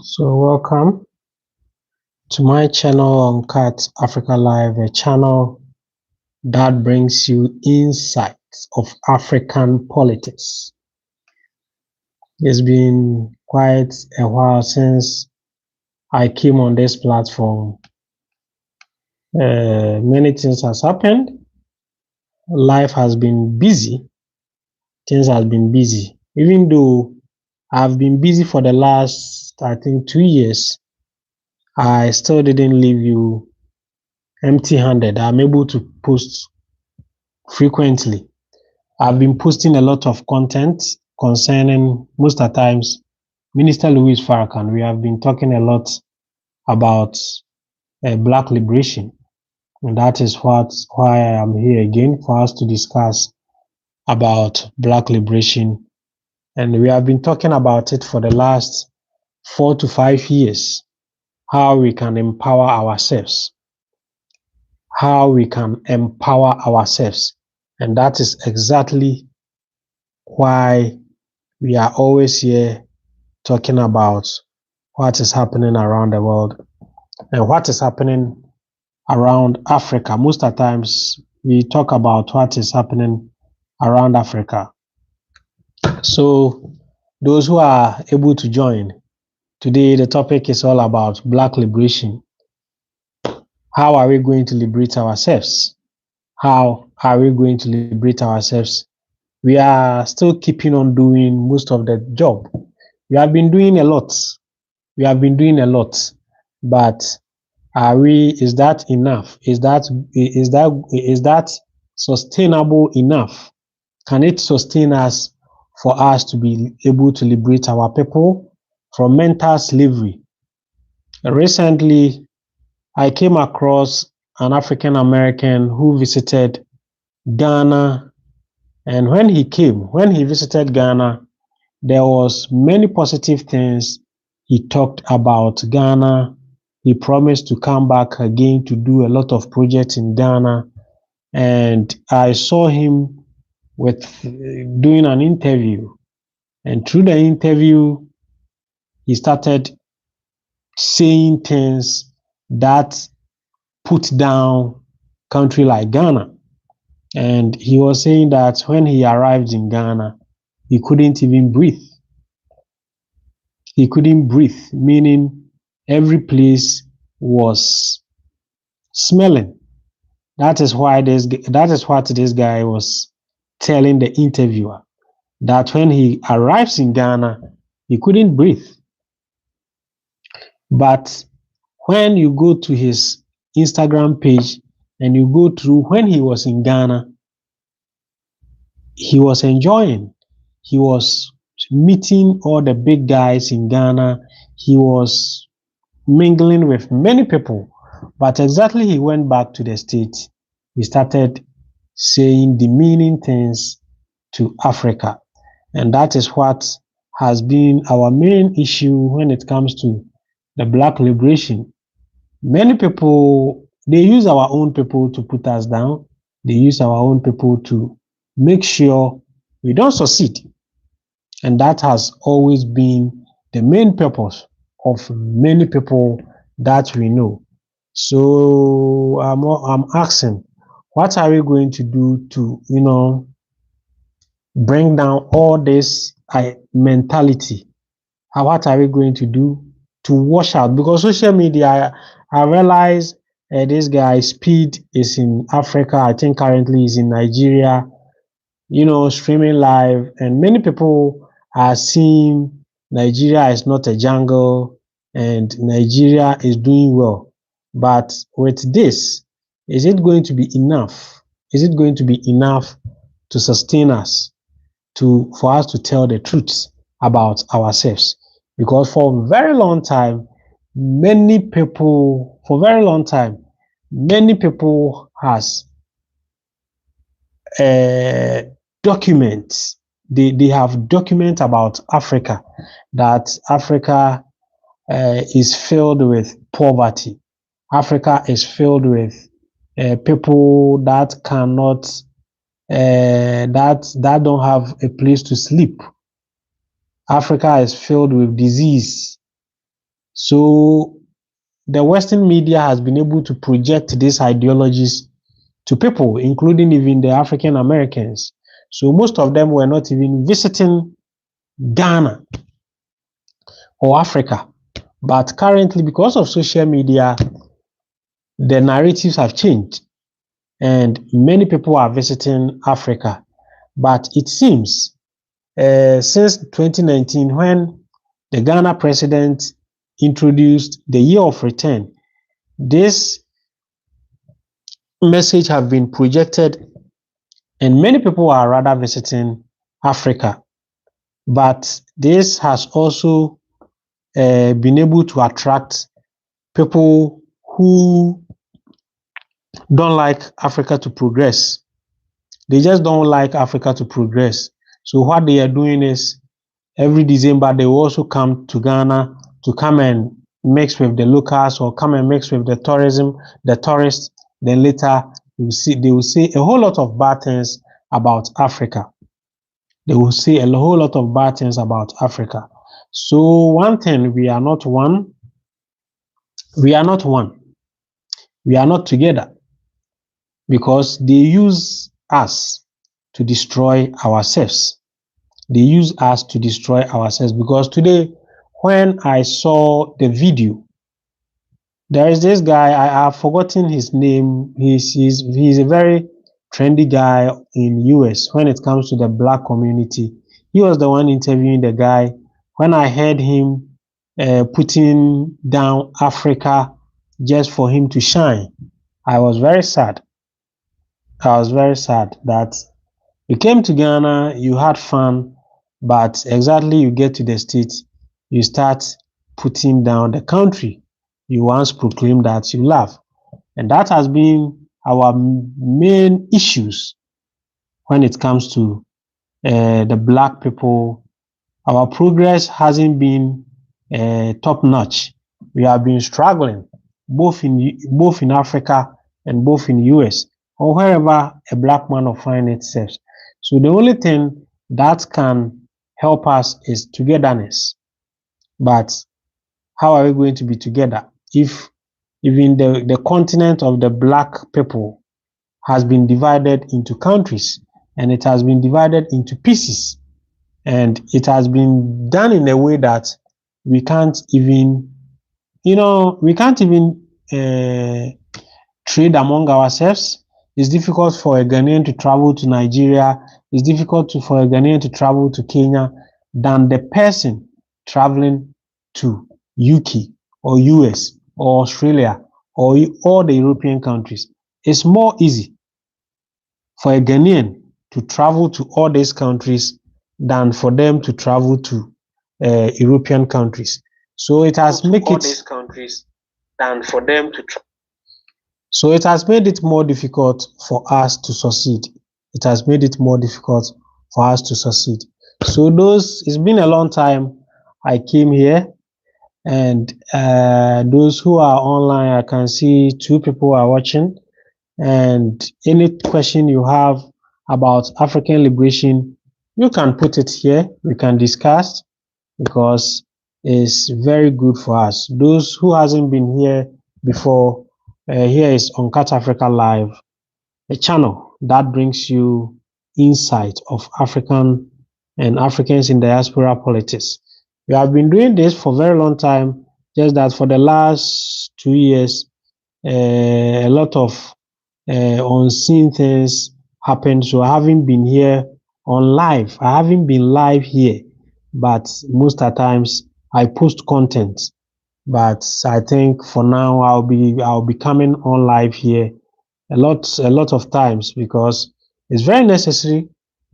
So welcome to my channel Uncut Africa Live, a channel that brings you insights of African politics. It's been quite a while since I came on this platform. Many things has happened. Life has been busy. Things have been busy. Even though I've been busy for the last, I think, 2 years, I still didn't leave you empty-handed. I'm able to post frequently. I've been posting a lot of content concerning, most of the times, Minister Louis Farrakhan. We have been talking a lot about Black liberation. And that is why I am here again, for us to discuss about Black liberation. And we have been talking about it for the last 4 to 5 years, how we can empower ourselves. How we can empower ourselves. And that is exactly why we are always here talking about what is happening around the world and what is happening around Africa. Most of the times we talk about what is happening around Africa. So those who are able to join, today the topic is all about Black liberation. How are we going to liberate ourselves? How are we going to liberate ourselves? We are still keeping on doing most of the job. We have been doing a lot. But is that enough? Is that sustainable enough? Can it sustain us for us to be able to liberate our people from mental slavery? Recently, I came across an African American who visited Ghana, and when he visited Ghana, there was many positive things he talked about Ghana. He promised to come back again to do a lot of projects in Ghana. And I saw him doing an interview. And through the interview, he started saying things that put down country like Ghana. And he was saying that when he arrived in Ghana, he couldn't even breathe. He couldn't breathe, meaning every place was smelling. That is what this guy was telling the interviewer, that when he arrives in Ghana, he couldn't breathe. But when you go to his Instagram page and you go through when he was in Ghana, he was enjoying. He was meeting all the big guys in Ghana. He was mingling with many people. But exactly he went back to the States. He started saying demeaning things to Africa. And that is what has been our main issue when it comes to the Black liberation. Many people, they use our own people to put us down. They use our own people to make sure we don't succeed. And that has always been the main purpose of many people that we know. So I'm asking, what are we going to do to, bring down all this mentality? What are we going to do to wash out? Because social media, I realize this guy Speed is in Africa. I think currently he's in Nigeria, streaming live, and many people are seeing Nigeria is not a jungle and Nigeria is doing well. But with this, is it going to be enough? Is it going to be enough to sustain us, for us to tell the truth about ourselves? Because for a very long time, many people has documents. They have documents about Africa, that Africa is filled with poverty. Africa is filled with people that cannot, that don't have a place to sleep. Africa is filled with disease. So the Western media has been able to project these ideologies to people, including even the African Americans. So most of them were not even visiting Ghana or Africa. But currently, because of social media, the narratives have changed and many people are visiting Africa. But it seems since 2019, when the Ghana president introduced the year of return, this message have been projected and many people are rather visiting Africa. But this has also been able to attract people who don't like Africa to progress. They just don't like Africa to progress. So what they are doing is every December they will also come to Ghana to come and mix with the locals or come and mix with the tourists. Then later they will say a whole lot of bad things about Africa. They will say a whole lot of bad things about Africa. So one thing, we are not one. We are not one. We are not together because they use us to destroy ourselves. They use us to destroy ourselves because today, when I saw the video, there is this guy, I have forgotten his name. He's a very trendy guy in US when it comes to the black community. He was the one interviewing the guy. When I heard him putting down Africa just for him to shine, I was very sad. I was very sad that you came to Ghana, you had fun, but exactly you get to the States, you start putting down the country you once proclaimed that you love. And that has been our main issues when it comes to the black people. Our progress hasn't been top notch. We have been struggling both in Africa and both in US or wherever a black man will find itself. So the only thing that can help us is togetherness. But how are we going to be together if even the continent of the black people has been divided into countries and it has been divided into pieces, and it has been done in a way that we can't even, trade among ourselves. It's difficult for a Ghanaian to travel to Nigeria. It's difficult for a Ghanaian to travel to Kenya than the person traveling to UK or US or Australia or all the European countries. It's more easy for a Ghanaian to travel to all these countries than for them to travel to European countries. So it has made it these countries than for them to travel. So it has made it more difficult for us to succeed. It has made it more difficult for us to succeed. So it's been a long time I came here, and those who are online, I can see 2 people are watching. And any question you have about African liberation, you can put it here. We can discuss because it's very good for us. Those who hasn't been here before, here is Uncut Africa Live, a channel that brings you insight of African and Africans in diaspora politics. We have been doing this for a very long time, just that for the last 2 years, a lot of unseen things happened. So I haven't been here on live. I haven't been live here, but most of the times I post content. But I think for now I'll be coming on live here a lot of times because it's very necessary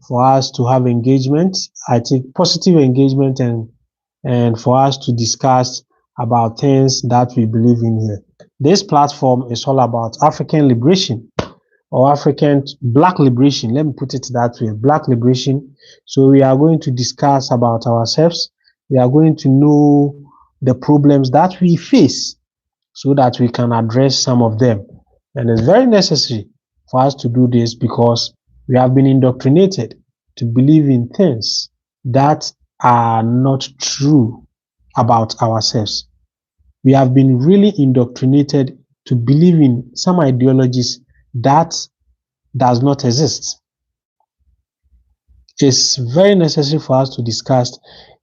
for us to have engagement. I think positive engagement and for us to discuss about things that we believe in here. This platform is all about African liberation or African black liberation. Let me put it that way, black liberation. So we are going to discuss about ourselves. We are going to know the problems that we face so that we can address some of them. And it's very necessary for us to do this because we have been indoctrinated to believe in things that are not true about ourselves. We have been really indoctrinated to believe in some ideologies that does not exist. It's very necessary for us to discuss.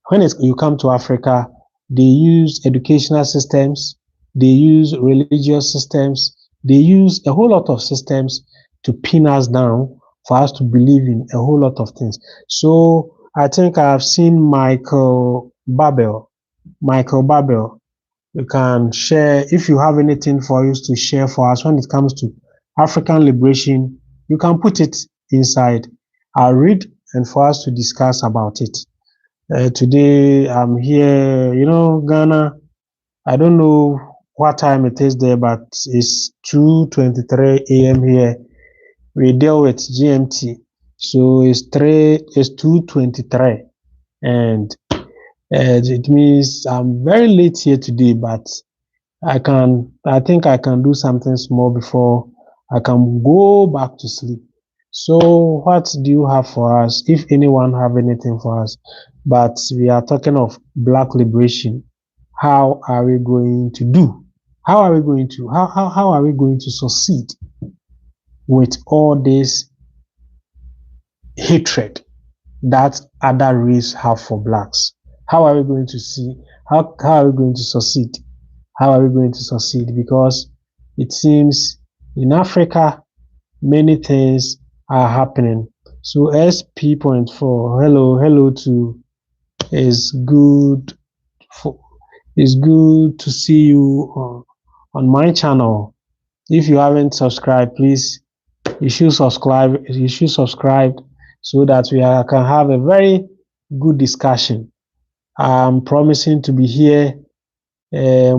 When you come to Africa, they use educational systems, they use religious systems, they use a whole lot of systems to pin us down for us to believe in a whole lot of things. So I think I've seen Michael Babel. You can share if you have anything for us to share for us when it comes to African liberation. You can put it inside. I'll read and for us to discuss about it. Today I'm here, Ghana. I don't know what time it is there, but it's 2:23 a.m. here. We deal with GMT, so it's 2:23, and it means I'm very late here today, but I think I can do something small before I can go back to sleep. So what do you have for us, if anyone have anything for us? But we are talking of black liberation. How are we going to do? How are we going to how are we going to succeed with all this hatred that other race have for blacks? How are we going to see how are we going to succeed? How are we going to succeed? Because it seems in Africa many things are happening. So SP.4, hello to is good for it's good to see you on my channel. If you haven't subscribed, please you should subscribe so that can have a very good discussion. I'm promising to be here how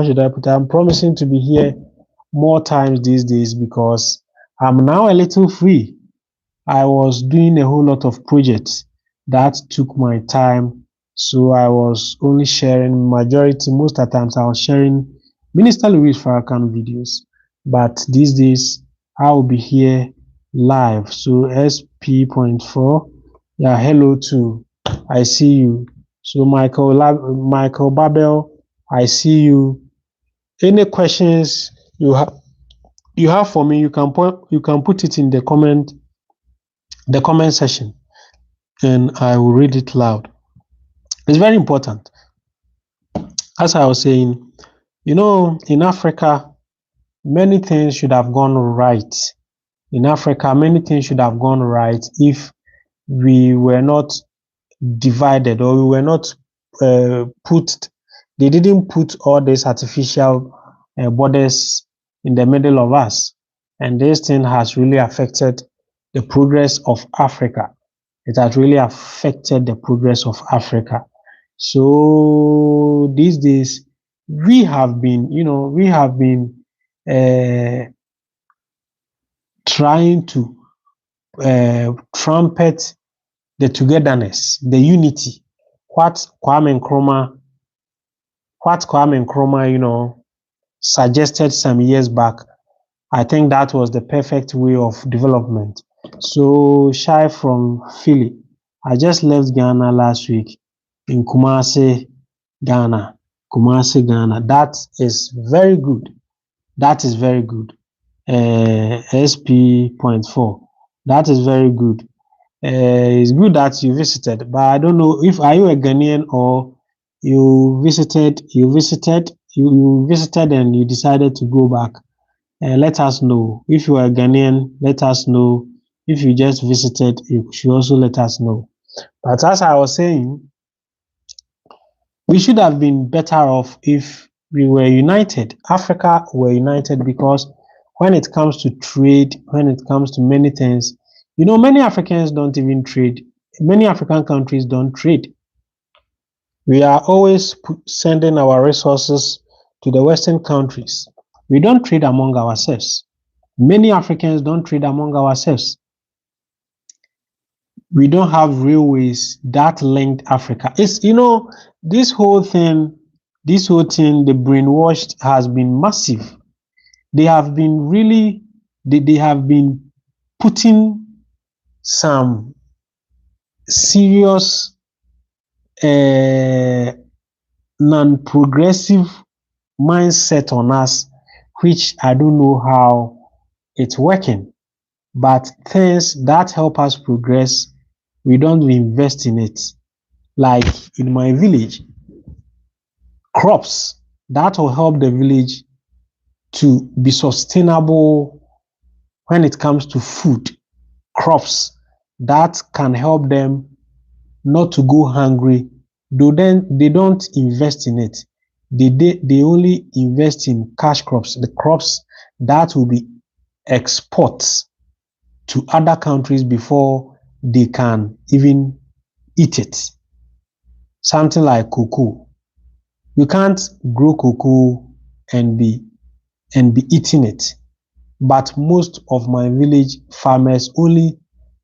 should I put it? I'm promising to be here more times these days because I'm now a little free. I was doing a whole lot of projects that took my time, so I was only sharing most of the times I was sharing Minister Louis Farrakhan videos, but these days I will be here live. So SP.4, yeah, hello to I see you. So Michael Babel, I see you. Any questions you have for me, you can put it in the comment section, and I will read it loud. It's very important. As I was saying, in Africa, many things should have gone right. In Africa, many things should have gone right if we were not divided, or we were not they didn't put all these artificial borders in the middle of us. And this thing has really affected the progress of Africa. It has really affected the progress of Africa. So these days, we have been trying to trumpet the togetherness, the unity. What Kwame Nkrumah, suggested some years back, I think that was the perfect way of development. So Shai from Philly, I just left Ghana last week in Kumasi, Ghana. That is very good. That is very good. SP.4. That is very good. It's good that you visited, but I don't know if are you a Ghanaian or you visited and you decided to go back. Let us know. If you are a Ghanaian, let us know. If you just visited, you should also let us know. But as I was saying, we should have been better off if we were united. Africa were united, because when it comes to trade, when it comes to many things, many Africans don't even trade. Many African countries don't trade. We are always sending our resources to the Western countries. We don't trade among ourselves. Many Africans don't trade among ourselves. We don't have railways that linked Africa. It's, this whole thing, the brainwashed has been massive. They have been they have been putting some serious a non-progressive mindset on us, which I don't know how it's working. But things that help us progress, we don't invest in it. Like in my village, crops that will help the village to be sustainable when it comes to food, crops that can help them not to go hungry, though then they don't invest in it. They only invest in cash crops, the crops that will be exports to other countries before they can even eat it. Something like cocoa. You can't grow cocoa and be eating it. But most of my village farmers only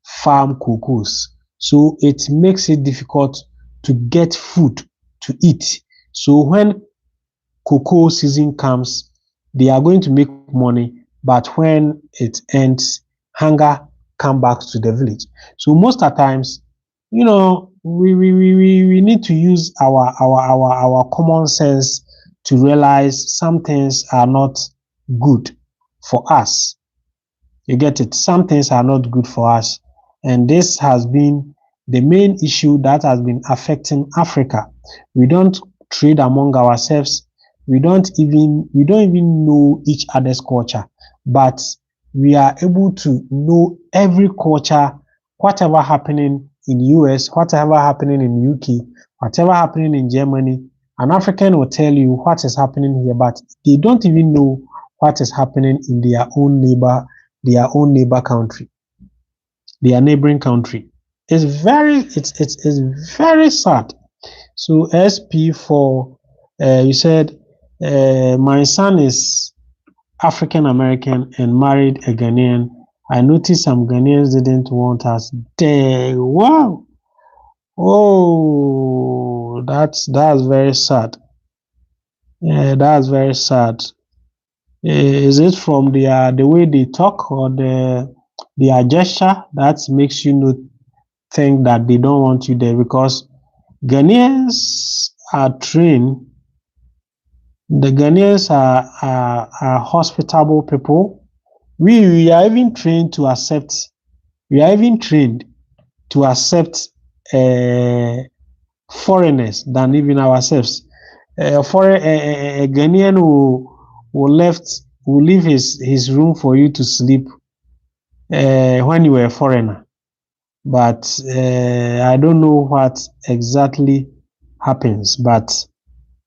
farm cocoas. So it makes it difficult to get food to eat. So when cocoa season comes, they are going to make money, but when it ends, hunger come back to the village. So most of the times, we need to use our common sense to realize some things are not good for us. You get it? Some things are not good for us. And this has been the main issue that has been affecting Africa. We don't trade among ourselves. We don't even know each other's culture, but we are able to know every culture, whatever happening in US, whatever happening in UK, whatever happening in Germany. An African will tell you what is happening here, but they don't even know what is happening in their own neighbor country, their neighboring country. It's very sad. So SP for you said my son is African American and married a Ghanaian. I noticed some Ghanaians didn't want us. Dang, wow. Oh, that's very sad. Yeah, that's very sad. Is it from the way they talk or their gesture that makes you think that they don't want you there? Because Ghanaians are trained. The Ghanaians are hospitable people. We are even trained to accept. We are even trained to accept foreigners than even ourselves. A Ghanaian will leave his room for you to sleep when you were a foreigner. But I don't know what exactly happens, but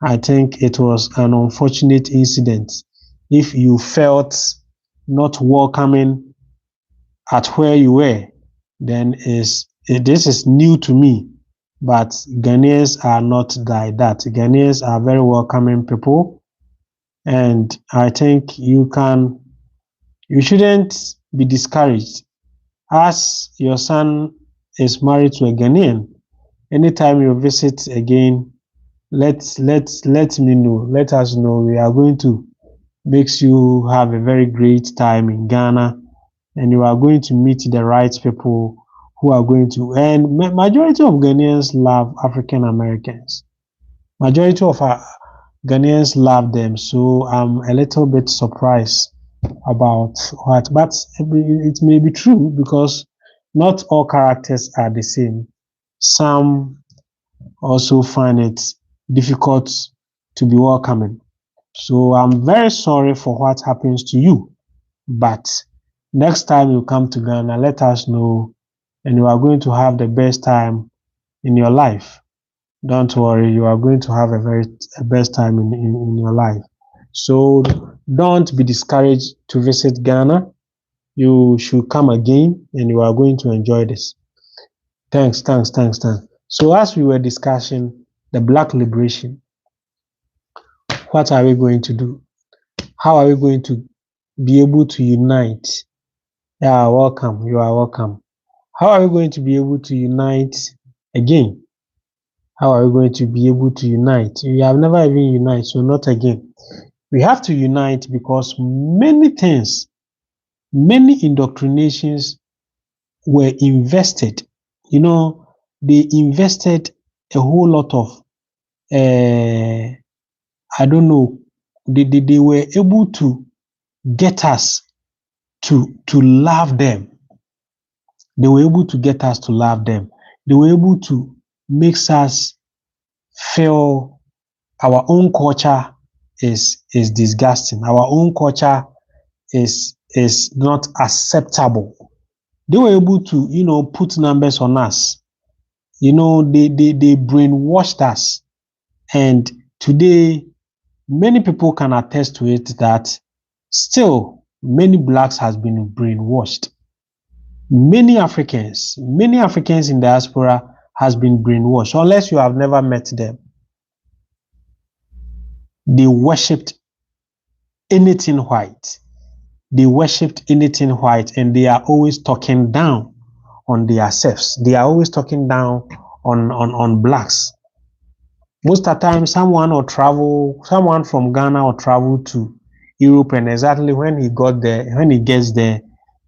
I think it was an unfortunate incident. If you felt not welcoming at where you were, then this is new to me. But Ghanaians are not like that. Ghanaians are very welcoming people, and I think you shouldn't be discouraged. As your son is married to a Ghanaian, anytime you visit again, let me know. Let us know. We are going to make you have a very great time in Ghana, and you are going to meet the right people who are going to. And majority of Ghanaians love African Americans. Majority of Ghanaians love them. So I'm a little bit surprised about what, but it may be true because not all characters are the same. Some also find it difficult to be welcoming. So I'm very sorry for what happens to you. But next time you come to Ghana, let us know, and you are going to have the best time in your life. Don't worry, you are going to have a best time in your life. So don't be discouraged to visit Ghana. You should come again, and you are going to enjoy this. Thanks. So as we were discussing the Black liberation, what are we going to do? How are we going to be able to unite? Yeah, welcome. You are welcome. How are we going to be able to unite again? How are we going to be able to unite? We have never even united, so not again. We have to unite because many things, many indoctrinations were invested. They invested a whole lot of, I don't know, they were able to get us to love them. They were able to get us to love them. They were able to make us feel our own culture is disgusting. Our own culture is not acceptable. They were able to, put numbers on us. They brainwashed us. And today, many people can attest to it that still many blacks has been brainwashed. Many Africans in diaspora has been brainwashed. Unless you have never met them, they worshipped anything white. They worshipped anything white, and they are always talking down on themselves. They are always talking down on blacks. Most of the time, someone from Ghana will travel to Europe, and exactly when he gets there,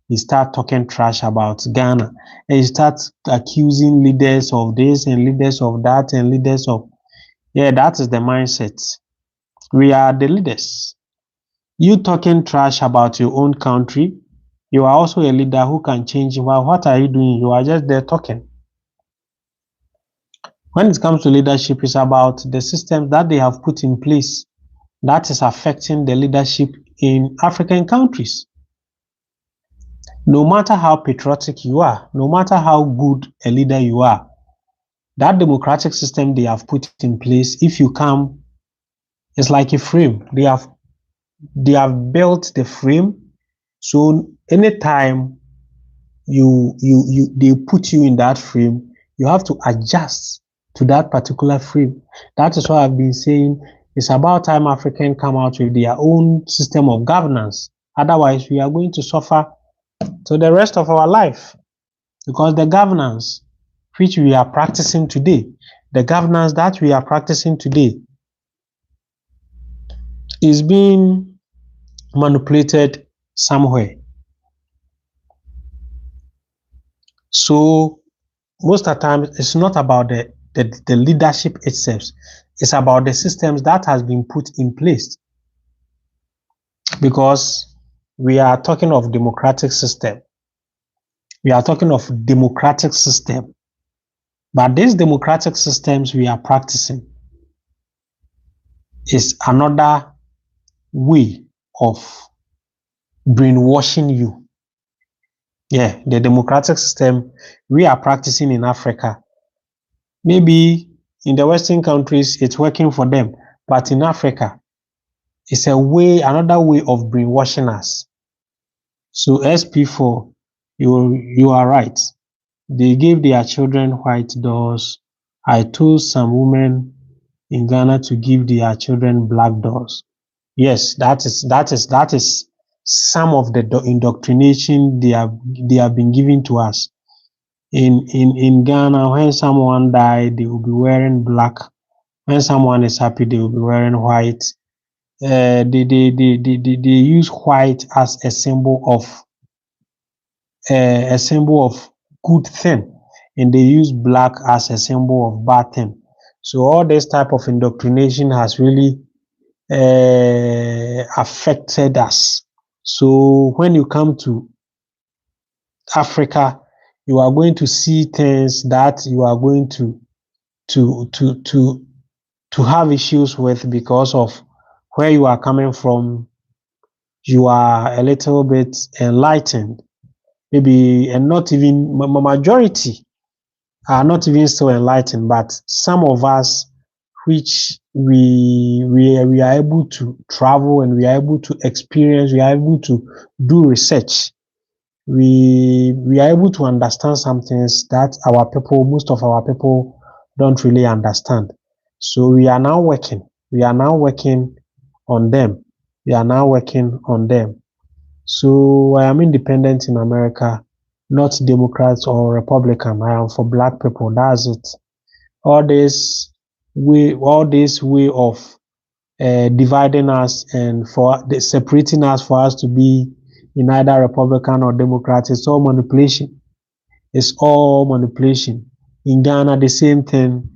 he start talking trash about Ghana, and he starts accusing leaders of this and leaders of that and leaders of, that is the mindset. We are the leaders. You talking trash about your own country, you are also a leader who can change. Well, what are you doing? You are just there talking. When it comes to leadership, it's about the systems that they have put in place that is affecting the leadership in African countries. No matter how patriotic you are, no matter how good a leader you are, that democratic system they have put in place, if you come, it's like a frame. They have built the frame, so anytime they put you in that frame, you have to adjust to that particular frame. That is why I've been saying it's about time Africans come out with their own system of governance. Otherwise, we are going to suffer to the rest of our life, because the governance which we are practicing today, is being manipulated somewhere. So most of the time, it's not about the leadership itself. It's about the systems that has been put in place. Because we are talking of democratic system. We are talking of democratic system. But these democratic systems we are practicing is another way of brainwashing you. Yeah, the democratic system we are practicing in Africa, maybe in the Western countries, it's working for them. But in Africa, it's another way of brainwashing us. So SP4, you are right. They gave their children white dolls. I told some women in Ghana to give their children black dolls. Yes, that is some of the indoctrination they have been given to us. In Ghana, when someone died, they will be wearing black. When someone is happy, they will be wearing white. They use white as a symbol of good thing, and they use black as a symbol of bad thing. So all this type of indoctrination has really affected us. So when you come to Africa, you are going to see things that you are going to have issues with, because of where you are coming from. You are a little bit enlightened, maybe, and not even majority are not even still enlightened, but some of us, which we are able to travel and we are able to experience, we are able to do research, we are able to understand some things that most of our people don't really understand. So we are now working on them. So I am independent in America, not Democrat or Republican. I am for black people. That's it. All this way of dividing us and separating us for us to be in either Republican or Democrat, it's all manipulation. In Ghana, the same thing.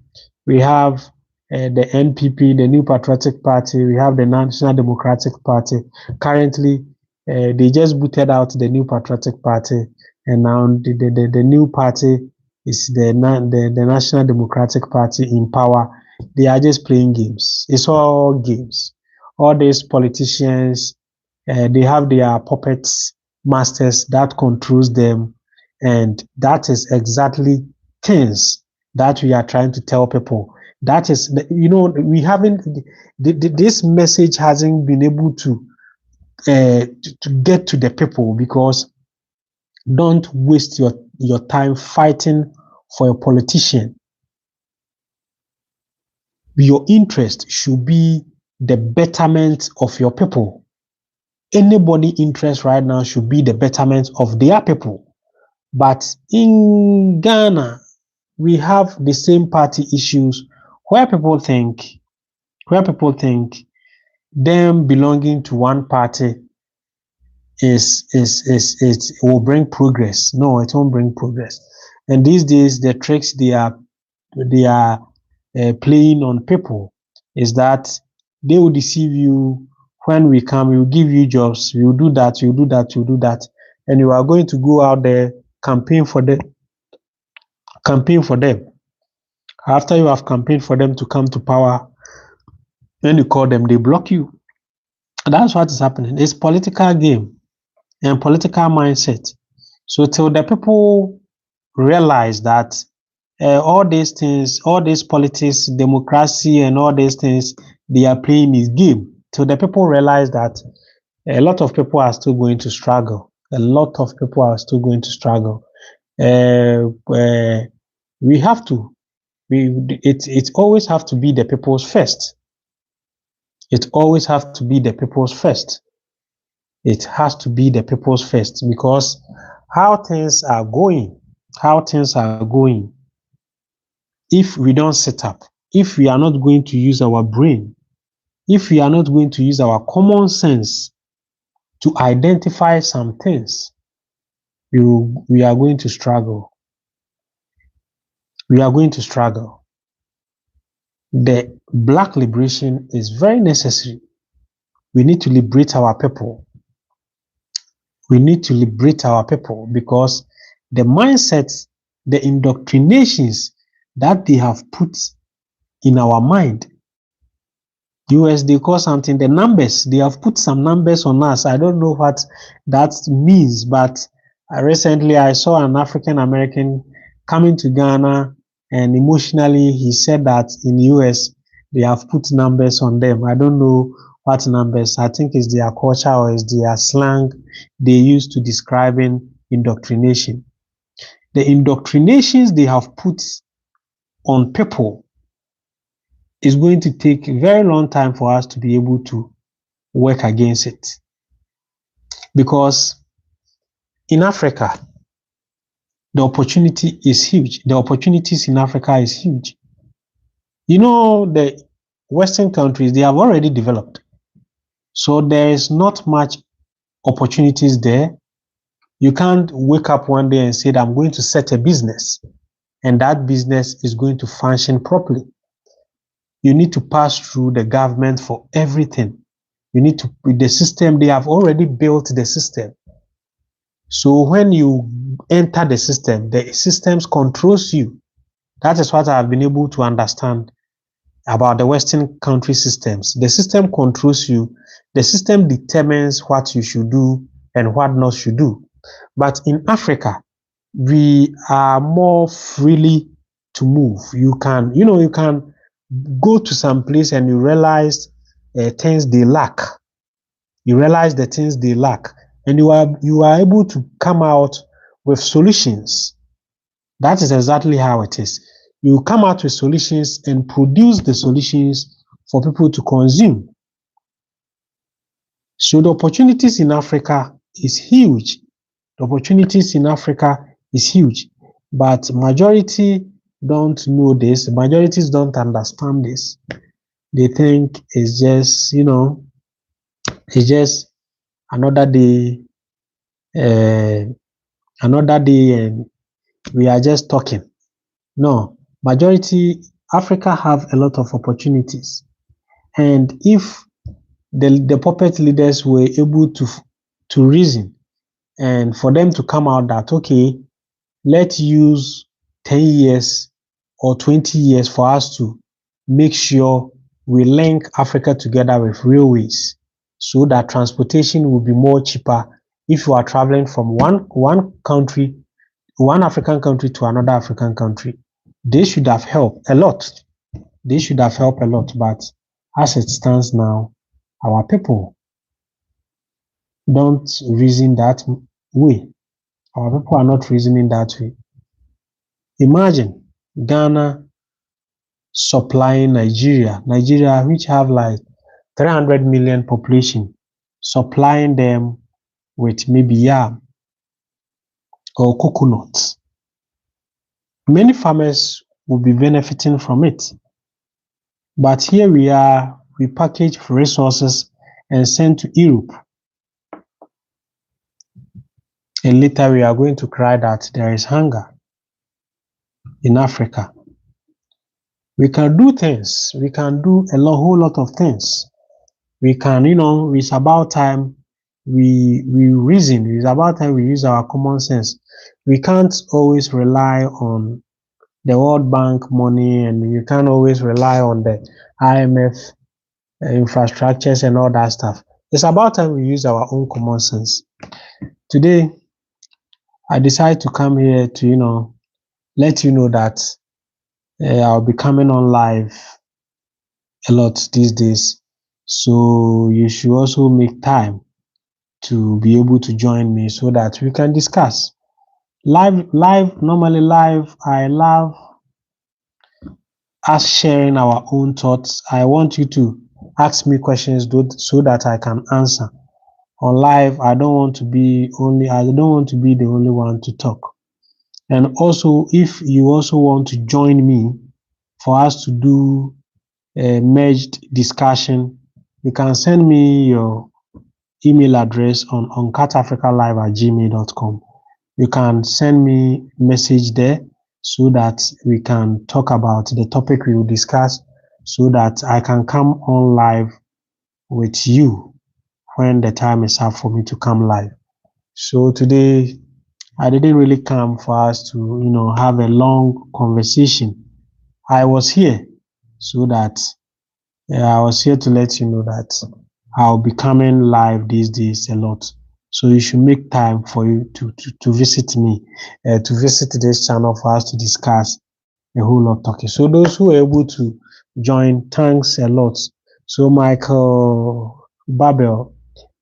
we have the NPP, the New Patriotic Party, we have the National Democratic Party. Currently, they just booted out the New Patriotic Party, and now the new party is the National Democratic Party in power. They are just playing games. It's all games. All these politicians, they have their puppets masters that controls them, and that is exactly things that we are trying to tell people. That is, we haven't, this message hasn't been able to get to the people, because don't waste your time fighting for a politician. Your interest should be the betterment of your people. Anybody interest right now should be the betterment of their people. But in Ghana, we have the same party issues where people think them belonging to one party is will bring progress. No, it won't bring progress. And these days, the tricks they are playing on people is that they will deceive you. When we come, we will give you jobs. We will do that. You do that. You do that, and you are going to go out there campaign for them. After you have campaigned for them to come to power, when you call them, they block you. That's what is happening. It's political game and political mindset. So till the people realize that all these things, all these politics, democracy, and all these things they are playing is game. Till the people realize that, a lot of people are still going to struggle. A lot of people are still going to struggle. We have to. It always have to be the people's first. It always have to be the people's first. It has to be the people's first, because how things are going, if we don't set up, if we are not going to use our brain, if we are not going to use our common sense to identify some things, we are going to struggle. We are going to struggle. The black liberation is very necessary. We need to liberate our people. We need to liberate our people, because the mindsets, the indoctrinations that they have put in our mind, US, they call something the numbers. They have put some numbers on us. I don't know what that means, but recently I saw an African American coming to Ghana, and emotionally he said that in US they have put numbers on them. I don't know what numbers. I think it's their culture or it's their slang they use to describing indoctrination. The indoctrinations they have put on people is going to take a very long time for us to be able to work against it. Because in Africa, the opportunity is huge. The opportunities in Africa is huge. You know, the Western countries, they have already developed. So there is not much opportunities there. You can't wake up one day and say that I'm going to set a business and that business is going to function properly. You need to pass through the government for everything. You need to, with the system, they have already built the system. So when you enter the systems controls you. That is what I have been able to understand about the Western country systems. The system controls you. The system determines what you should do and what not should do. But in Africa, we are more freely to move. You can go to some place and you realize things they lack. You realize the things they lack, and you are able to come out with solutions. That is exactly how it is. You come out with solutions and produce the solutions for people to consume. So the opportunities in Africa is huge. The opportunities in Africa is huge, but majority don't know this. Majorities don't understand this. They think it's just, it's just another day, and we are just talking. No, majority Africa have a lot of opportunities. And if the puppet leaders were able to reason and for them to come out that, okay, let's use 10 years or 20 years for us to make sure we link Africa together with railways so that transportation will be more cheaper if you are traveling from one country, one African country to another African country. They should have helped a lot. They should have helped a lot. But as it stands now, our people don't reason that way. Our people are not reasoning that way. Imagine Ghana supplying Nigeria, which have like 300 million population, supplying them with maybe yam or coconut. Many farmers will be benefiting from it. But here we are, we package resources and send to Europe. And later we are going to cry that there is hunger in Africa. We can do things. We can do whole lot of things. We can, it's about time we reason. It's about time we use our common sense. We can't always rely on the World Bank money, and you can't always rely on the IMF infrastructures and all that stuff. It's about time we use our own common sense. Today, I decided to come here to, let you know that I'll be coming on live a lot these days. So you should also make time to be able to join me so that we can discuss. Normally live, I love us sharing our own thoughts. I want you to ask me questions so that I can answer. On live, I don't want to be the only one to talk. And also, if you also want to join me for us to do a merged discussion, you can send me your email address on UncutAfricaLive@gmail.com. You can send me message there so that we can talk about the topic we will discuss, so that I can come on live with you when the time is up for me to come live. So today, I didn't really come for us to, have a long conversation. I was here so that I was here to let you know that I'll be coming live these days a lot. So you should make time for you to visit me, to visit this channel for us to discuss a whole lot talking. So those who are able to join, thanks a lot. So Michael Babel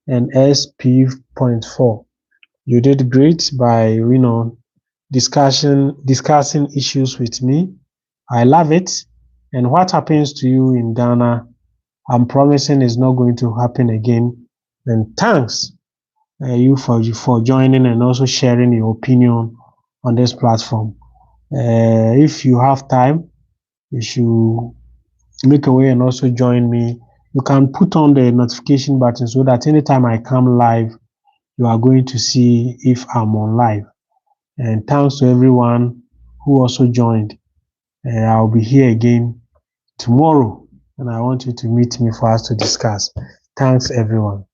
and SP.4, you did great by discussing issues with me. I love it. And what happens to you in Ghana, I'm promising is not going to happen again. And thanks you for joining and also sharing your opinion on this platform. If you have time, you should make a way and also join me. You can put on the notification button so that anytime I come live, you are going to see if I'm on live. And thanks to everyone who also joined. I'll be here again tomorrow, and I want you to meet me for us to discuss. Thanks, everyone.